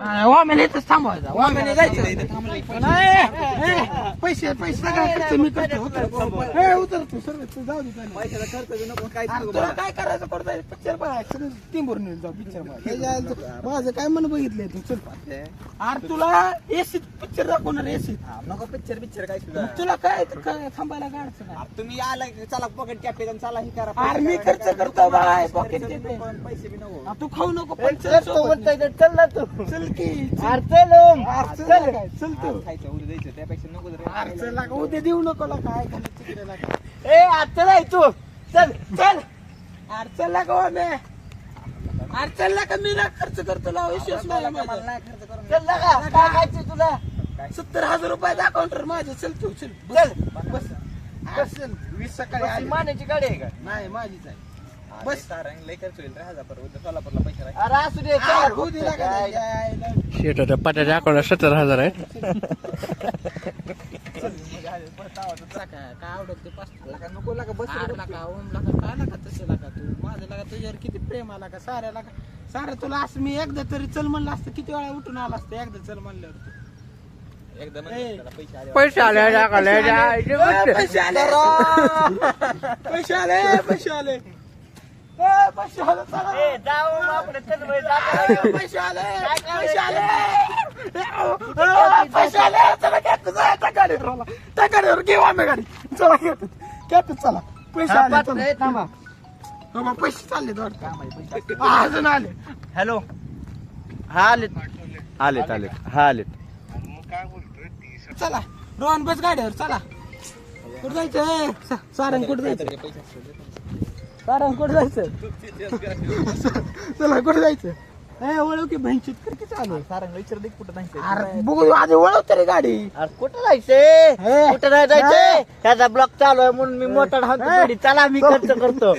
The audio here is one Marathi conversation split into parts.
वाम्याने इथंच थांबवायचा वाम्याने जायचं नाही पैसे सगळा खर्च मी करतो उतरतो सर्व तू जाऊ दे पैशाला खर्च नको काय काय करायचं करता पिक्चर बघायचं टीमवर नेऊन जाऊ पिक्चर माझं काय मन बघितलंय तू चल अरे तुला एसी पिक्चर दाखवणार एसी नको पिक्चर काय सुद्धा तुला काय थांबायला गाडचं तुम्ही आला चला पॉकेट कॅफे चला हे करा अरे मी खर्च करतो बाय पॉकेट पैसे बी नको तू खाऊ नको पण चल ना तू चल की चल तू खायचं उद्या द्यायचं त्यापेक्षा नको चल उद्या देऊ नको काय खायचं ए आता नाही तू चल चल अडचण लागा अडचण लागा मी ना खर्च करतो लाव विश्वास नाही चल लागा काय खायचं तुला 70,000 रुपये अकाउंटर माझे चल तू चल बस बस 20 सकाळी मानाची गाडी आहे का नाही माझीच आहे बस लय खर्च होईल रे सोलापूरला पैसे अरे असू दे शेट पटाच्या अकाउंट 70,000 आहे काय आवडत ते 5 लाख नको लागा बस लागा ओम लागा काय लागा तसं लागा तू माझं लागा तुझ्यावर किती प्रेम आला का साऱ्या लागा सारं तुला असं मी एकदा तरी चल म्हणलं असतं किती वेळा उठून आला असतं एकदा चल म्हणल्यावर तू पैसे आले पैसे आले पैसे आले पैसे आले पैसे आले पैसे आले पैसे आले पैसे आले चला त्या गाडीवर घेऊ आम्ही गाडी चला कॅप चला पैसे आले थांबा बाबा पैसे चालले वाटतं अजून आले हॅलो हा आलेत हा आलेत चला रोहन बस गाडीवर चला कुठं जायचं सारंग कुठं जायचं सारंग कुठं जायचं चला कुठं जायचं ए वळव की भैंशीत कर की चालू सारंग विचार दे कुठं नाही अरे बघू आधी वळव तरी गाडी अरे कुठं जायचंय कुठं नाही जायचंय त्याचा ब्लॉक चालू आहे म्हणून मी मोटर हाणतो चला मी खर्च करतो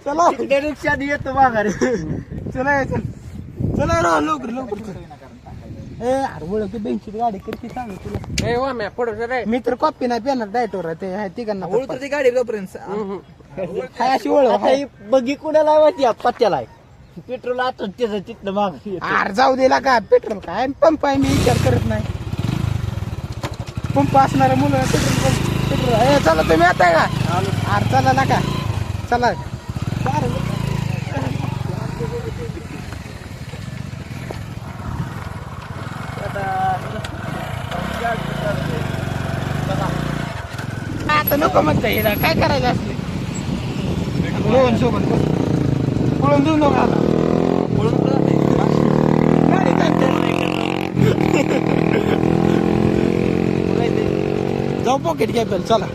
चला रिक्षा येतो माघारी चला चल चला रो लवकर ए अरे वळव की भैंशीत गाडी कर की सांग तुला मी तर कॉपी नाही पेणार डायटोर ते आहे तिघांना ती गाडी जोपर्यंत हाय अशी वळव बघी कुणाला माहिती पत्त्याला पेट्रोल आता त्याचं तिथलं माग अरे जाऊ दिला का पेट्रोल काय पंप आहे मी विचार करत नाही पंप असणाऱ्या मुलं पेट्रोल चला तुम्ही आता का अरे चला ना का चला आता नको म्हणता येईल काय करायचं असले रोहन सोबत पळून देऊ नका आता जाऊ पॉकेट कॅपेल चला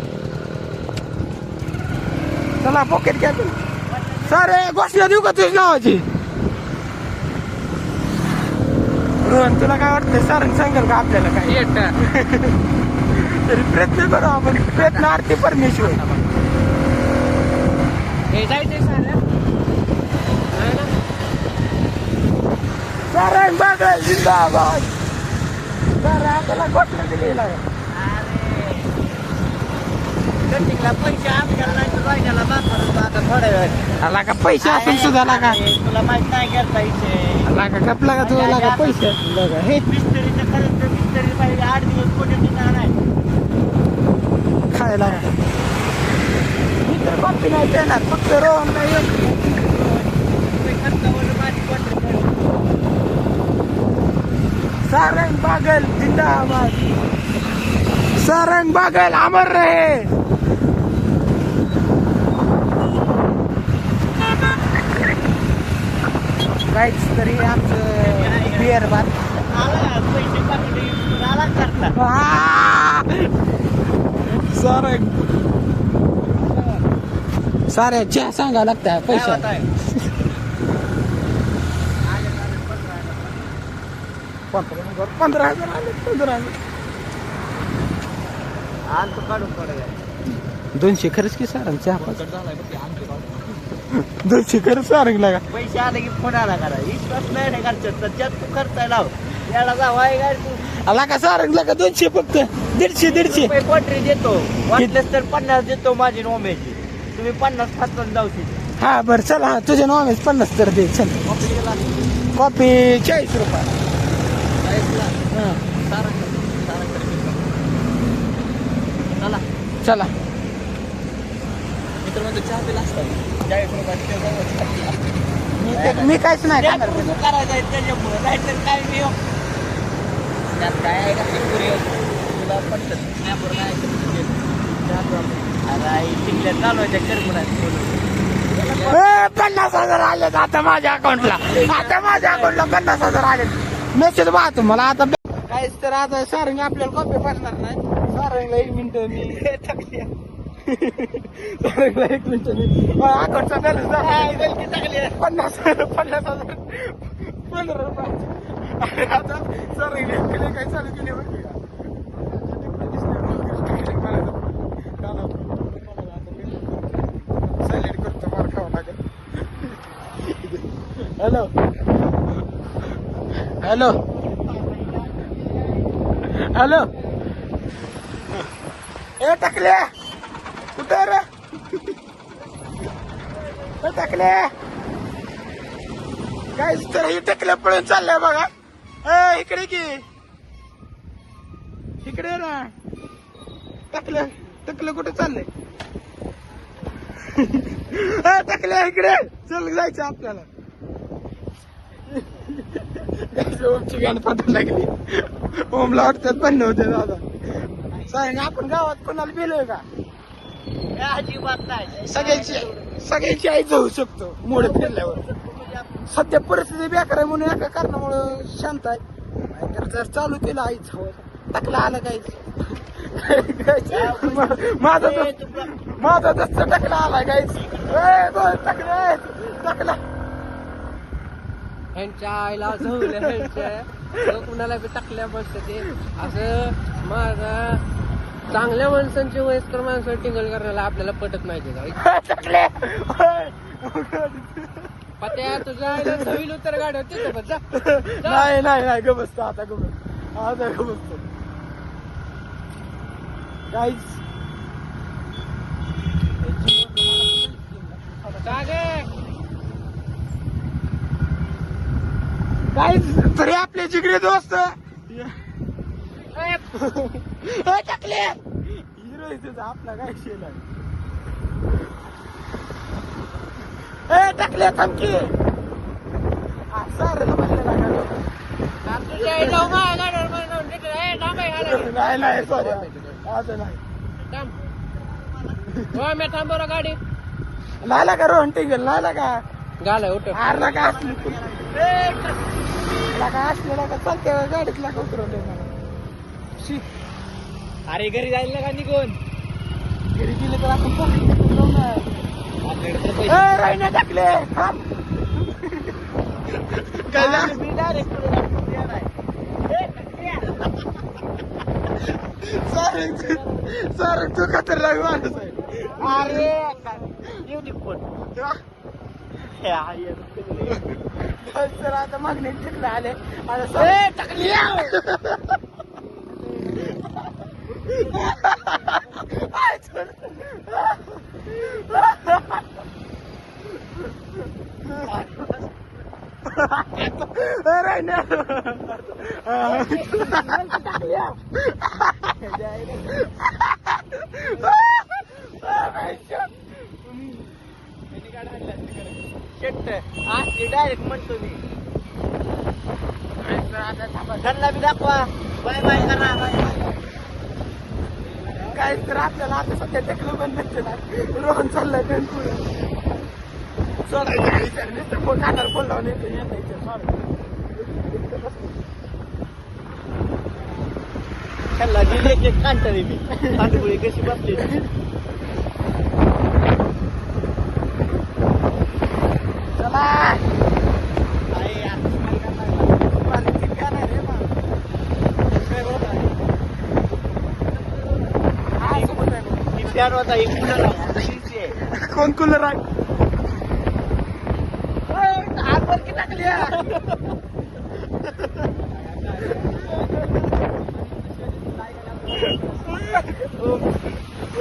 चला पॉकेट कॅपेल सारे गोष्टी देऊ का तुझ्या नावाची रोहन तुला काय वाटतं सारंग सांगेल का आपल्याला काय येत तरी प्रयत्न करू आपण प्रयत्न आरती परमेश्वर हे जायचंय सारंग बागल जिंदाबाद सारा आपल्याला गोठला दिलेला पैसे आपल्याला थोड्या वेळ आला का पैसे असेल सुद्धा लागा तुला माहित नाही करता इथे लागा कपला का तुला लागा पैसे हे मिस्त्रीचं खरंच मिस्त्री पाहिजे 8 दिवस कोणी ठिकाण आहे खायला मी तर कॉपी नाही देणार फक्त रोहन नाही सारंग बागल जिंदाबाद सारंग बागल अमर रहे काहीच तरी आमचं बिअर बात सारंग सारे चहा सांगा लागता पैसा 15,000 आले 15,000 200 खरंच की सारंग चहा 200 खरंच सारंग लागा पैसे आले की फोन आला करा विश्वास नाही ना घरच्यात तर तू खर्चाय लाव याला जा वाय गाडी आला का सारंग लागा 200 फक्त 150 क्वार्टरी देतो वाटल्यास तर 50 देतो माझी नोमेची तुम्ही 50 खात जाऊ शकता हा बरं चला तुझ्या नॉमेज 50 तर दे चल कॉपी 40 रुपये. हं. चला चला मित्र म्हणजे चहा पिला असता 40 रुपये मी काहीच नाही खाणार. करायचं आहे त्याच्यामुळे नाहीतर काय मी त्यात काय आहे का तुला पटत स्नॅपवर नाही टिकल्या चालू आहे त्या करमुरात 50,000 आलेत आता माझ्या अकाउंटला. आता माझ्या अकाउंटला 50,000 आलेत. मेसेज पहा तुम्हाला आता. काहीच तर आता सारंग आपल्याला कॉपी भरणार नाही. सारंगला 1 मिनिट मी सारंगला 1 मिनिट मी अकाउंटचा बॅलन्स टाकली 50,000 15 रुपये. आता सारंगने काय चालू केले बघ. सायलेंट करतो मार खावा लागेल. हॅलो हॅलो हॅलो ए टाकले कुठे रे टाकले काय तर हे टाकल्या पळून चाललंय बघा. इकडे की इकडे ना टाकलं टाकलं कुठे चाललंय. टाकल्या इकडे चल जायचं आपल्याला. ओमची गाणी फाटायला लागली. ओमला वाटतात पण होते दादा. सांग आपण गावात कोणाला बिलोय का. अजिबात नाही सगळ्यांची आई जाऊ शकतो मोड फिरल्यावर. सध्या परिस्थिती बेकार आहे म्हणून एका कारणामुळे शांत आहे. नाहीतर जर चालू केलं आईच हवं टाकला आलं काहीच. माझा दस्त टाकला आला काहीच. टाकला टाकला ह्यांच्या आईला कुणाला बी टाकल्या बसत ते असं माझा चांगल्या माणसांची वयस्कर माणसं टिंगल करण्याला आपल्याला पटत माहिती का. पत्या तुझ्या आईला धवील उतर गाडी होती जा. नाही नाही नाही ग बसतो आता ग आता ग बसतो काहीच. काहीच तरी आपले जिगरे दोस्त टाकले हिरो आपला काय शेल आहे. टाकले थमकी नाही नाही सॉरी असं नाही. मी थांबवलं गाडी नाला का रोहन टिंगल नाला का गाला उठ आरला का असले असलेला का चालते गाडीतला का उतरवले मला. अरे घरी जायला का निघून घरी गेले तर आपण राहिना टाकले सर तू खतरनाक माणूस आहे. अरे युनिफॉर्म सर आता मागणी टाकले आले आता टाकली राहिना डायरेक्ट म्हणतो मी त्यांना बी दाखवा बाय बाय करा. काय तर आपल्याला आता सध्या टेकलं पण नसते ना. रोहन चाललाय बेंकूर सोडायचं विचार नुसतं कानावर फोन लावून येतो त्यांना दिले की कांटरी मी पाठपुळी कशी बसली. चला फॅन होता एक कूलर कोण कूलर आहे आजवर की टाकली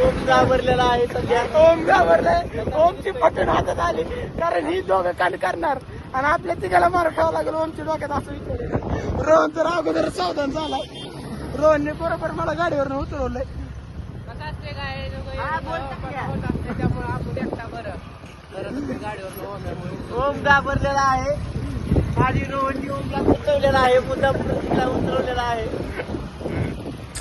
ओम घाबरलेला आहे सध्या. ओम घाबरलाय. ओमची पटण हातात आली कारण ही दोघं कान करणार आणि आपल्या तिघाला मार खावा लागेल. ओमच्या डोक्यात असं विचार. रोहन तर अगोदर सावधान झाला. रोहनने बरोबर मला गाडीवर उतरवलंय. कसं असते काय हा, बोल टाकूया. त्याच्यामुळे आपण एकटा बरं गाडीवर ओम घाबरलेला आहे. माझी रोहनची ओमला उतरवलेला आहे. मुद्दाम उतरवलेला आहे.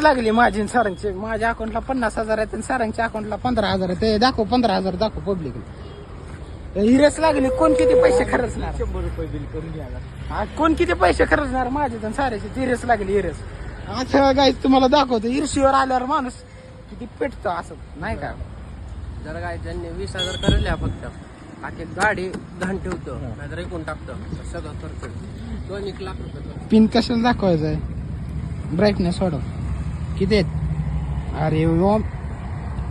लागली माझी सरांची. माझ्या अकाउंटला 50,000 आहेत आणि सरांच्या अकाउंटला 15,000 आहे. ते दाखव 15,000 दाखव पब्लिक. हिरेस लागली. कोण किती पैसे खर्चणार? 100 रुपये बिल करून घ्यायला. हा, कोण किती पैसे खर्चणार माझे तर साऱ्याचे. हिरेस लागली हिरेस. असं काय तुम्हाला दाखवतो. ईर्षीवर आल्यावर माणूस किती पेटतो असं नाही का. जर काय त्यांनी 20,000 करल्या फक्त आखी गाडी घाण ठेवतो नाहीतर ऐकून टाकतो सगळं करतो. 2-1 लाख रुपये पिन कशाला दाखवायचं आहे. ब्राईटनेस वाढव. किती आहेत? अरे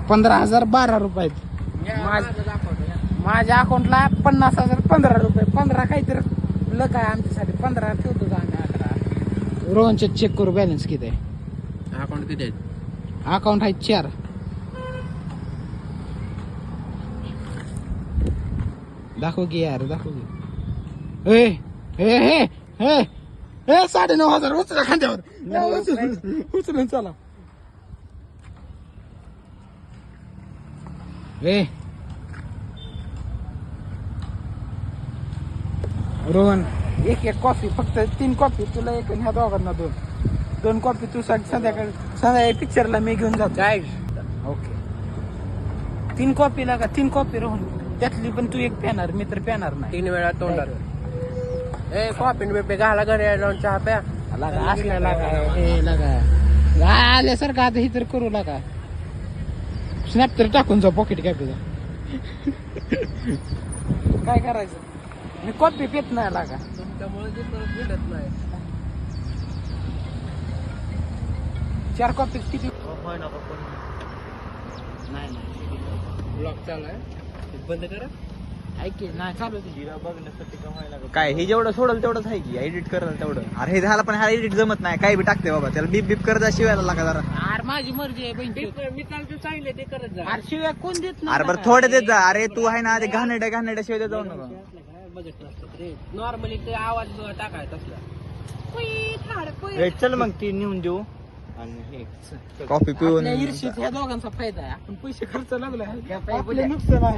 15,000 12 रुपये आहेत. माझ्या अकाउंटला 50,000 15 रुपये. 15 काहीतरी लक आहे आमच्यासाठी. 15 ठेवतो आम्ही. 11 रोहनचे चेक करू बॅलन्स किती आहे. अकाउंट किती आहेत? अकाउंट आहे 4. दाखव की यार दाखव की. ए ए हे हे हे 9,500 उचला खांद्यावर. उचलून चला. ए रोहन एक कॉफी फक्त 3 कॉफी तुला एक आणि ह्या दोघांना 2 कॉफी तू संध्याकाळी पिक्चरला मी घेऊन जातो. काय ओके 3 कॉफी लागा. 3 कॉफी रोहन त्यातली पण तू एक प्यानार. मी तर प्यानार नाही. 3 वेळा तोंडात ए कॉफी बिपे घाला घरी जाऊन चहा प्या. असल्या लागा आल्यासारखं आता ही तर करू लागा. स्नॅप तर टाकून जा पॉकेट कॅपीचा. काय करायचं. मी कॉफी पित नाही लागा. तुमच्यामुळे ते परत भेटत नाही. 4 कॉफी किती. नाही ब्लॉक चालू आहे बंद करा. ऐक नाही चालू बघण्यासाठी कमायला काय हे जेवढं सोडल तेवढंच आहे की एडिट करल तेवढं. अरे हे झालं पण हा एडिट जमत नाही. काय बी टाकते बाबा. त्याला बीप बीप करत शिवायला लागा जरा. अरे माझी मर्जी आहे बहिणी. मी काल तू सांगितले ते करत जा. अरे शिवाय कोण देत अरे बरं थोडे देत जा. अरे तू आहे ना ते घाणेड्या शिवाय देत जाऊ नका. बजेट नसतं रे. नॉर्मली ते आवाज टाकायचा असला. चल मग ती नेऊन देऊ आणि कॉफी पिऊन. आपल्या ईर्ष्येत ह्या दोघांचा फायदा आहे. आपण पैसे खर्च लागलो आपले नुकसान आहे.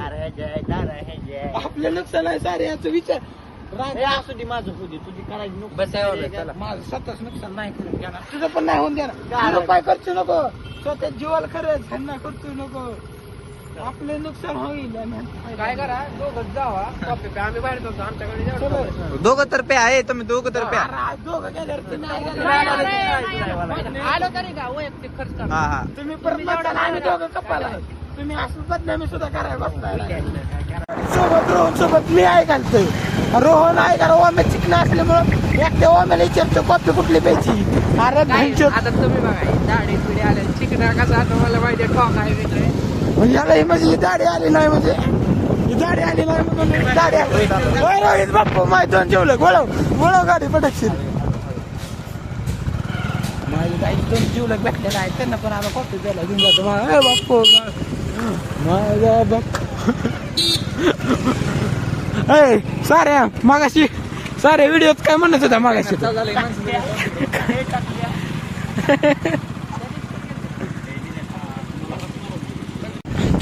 आपले नुकसान आहे सारे. याचा विचार असू दे माझं होऊ दे. तुझी करायची नको. बसायवर चला. माझं स्वतःच नुकसान नाही करून घेणार. तुझं पण नाही होऊन देणार. तुझं काय खर्च नको. स्वतः जीवाला खरंच त्यांना खर्च नको. आपले नुकसान होईल. काय करा दोघं जावा कॉफी प्या. आम्ही बाहेर जातो आमच्याकडे जेवढं दोघं तर पे आहे. तुम्ही दोघं तर प्या. दोघं गेल्यावर ते नाही. आलो तरी का वैयक्तिक खर्च करा. हा हा तुम्ही परत म्हणता ना आम्ही दोघं कपाला. तुम्ही असं बदनामी सुद्धा करायला बसलाय. सोबत मी आहे घालतोय. रोहन आहे का ओमे चिकन असल्यामुळं एकट्या ओम्याला विचारतो कॉफी कुठली प्यायची. अरे आता तुम्ही बघा दाढी पिढी आले चिकना कसा आता मला माहिती ठोक आहे वेगळे. याला ही म्हणजे दाढी आली नाही म्हणजे ही दाढी आली नाही म्हणून दाढी आली. रोहित बाप्पू माय 2 जेवलं गोळव गाडी पटकशील. माझी काही 2 जेवलं भेटलेलं आहे. त्यांना पण आम्हाला कॉफी द्यायला घेऊन जातो. बाप्पू माझा बाप्पू साऱ्या मागाशी साऱ्या व्हिडिओत काय म्हणत होता मागाशी.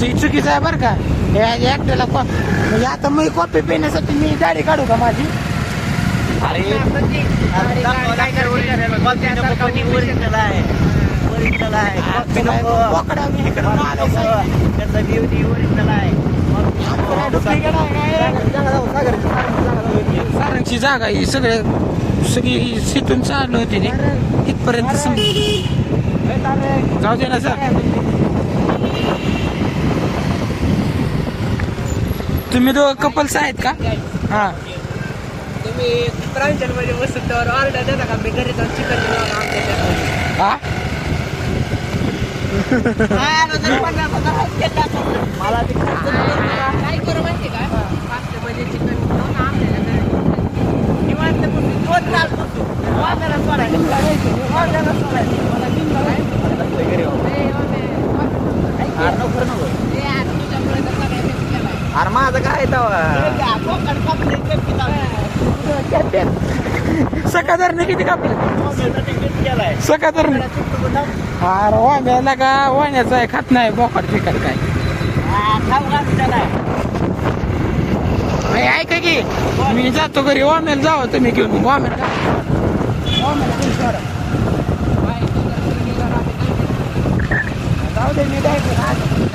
ती चुकीचं आहे बरं का. एकट्याला म्हणजे आता मी कॉफी पिण्यासाठी मी गाडी काढू का माझी. अरे ओरिजिनल आहे. ओरिजिनल आहे. कॉपी नको. बोकडा मी इकडं आलो साहेब. त्याचा ब्युटी ओरिजिनल आहे. सारांची जागा ही सगळी सिटून चालू होती इथपर्यंत जाऊ दे ना सर. तुम्ही 2 कपल्स आहेत का. हा तुम्ही प्रांजल मध्ये बसून त्यावर ऑर्डर देता का. मी घरी जाऊन चिकन हा मला ते काय करू माहिती का 500 मध्ये चिकन घेऊन आपल्याला निवांत बसून 2 तास बसू. वाजायला सोडायला वाजायला सोडायला मला अरे माझं काय सकाधरने किती कापले तिकीट केलाय सकाधरने अरे वाम्याला का वाण्याचं आहे खात नाही बोकाड फिकट काय अरे ऐका की मी जातो घरी वाम्याला जावं तुम्ही घेऊन वाम्याला जाऊ दे मी जायचं